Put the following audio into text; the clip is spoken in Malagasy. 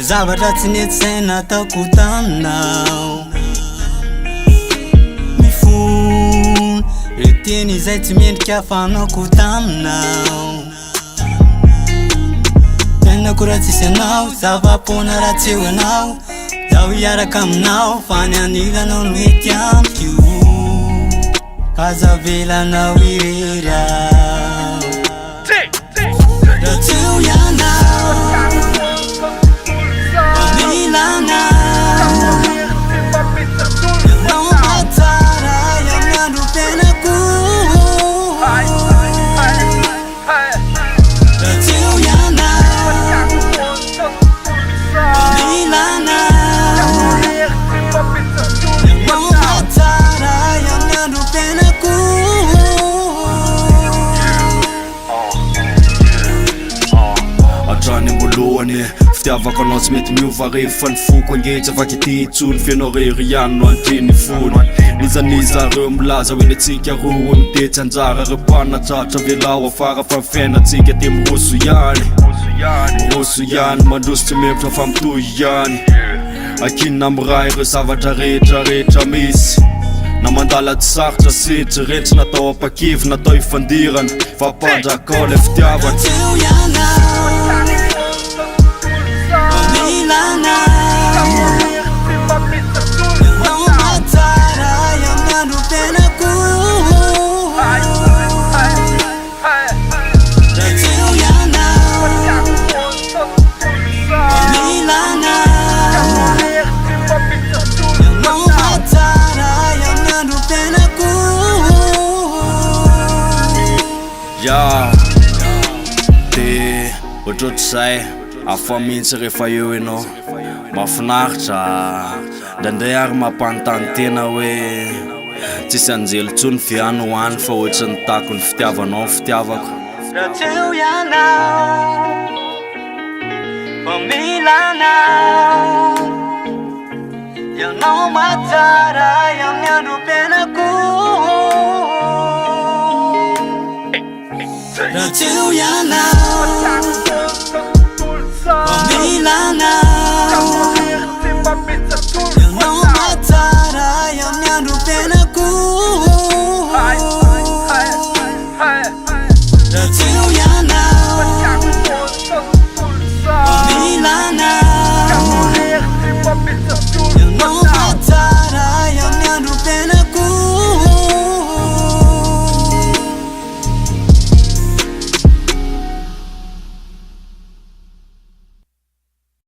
zavatra tsy nety zay nataoko taminao. Mifony re teny izay tsy mendrika fanaoko taminao. Tenako raha tsisy anao, zava-pona raha tsy eo anao. Zaho hiaraka aminao fa ny anilanao no mety amiko. Kazavelanao irery aho. Raha tsy eo ianao, milanao. Ianao matsara amin'ny andro fiainako. Raha tsy eo ianao, milanao. Ianao matsara amin'ny andro fiainako. Atrany ambolohany fitiavako anao tsy mety miova rehefa ny foko angetra afaky ity itsony fianao rery ihany no antreny fony. Nizanizareo milaza hoe netsika roa mitetsy anjara reo mpanatratra velao afara fa fiainatsika te miroso ihany. Miroso ihany mandroso tsy mevitra fa mitohy ihany. Akinina miray ireo zavatra rehetrarehetra misy. Na mandala tsy sarotra sitry rehetra natao apakivy natao ifandirana fa pandrakao le fitiavana. De ohatrohatr'izay afa mihitsy rehefa eo ianao mahafinaritra ndraindray ary mampanontany tena hoe tsisy anjely tsony viany hoany fa ohatry ny tako ny fitiavanao fitiavako. Raha tsy eo ianao, milanao. Ianao matsara amin'ny andro fiainako. Raha tsy eo ianao.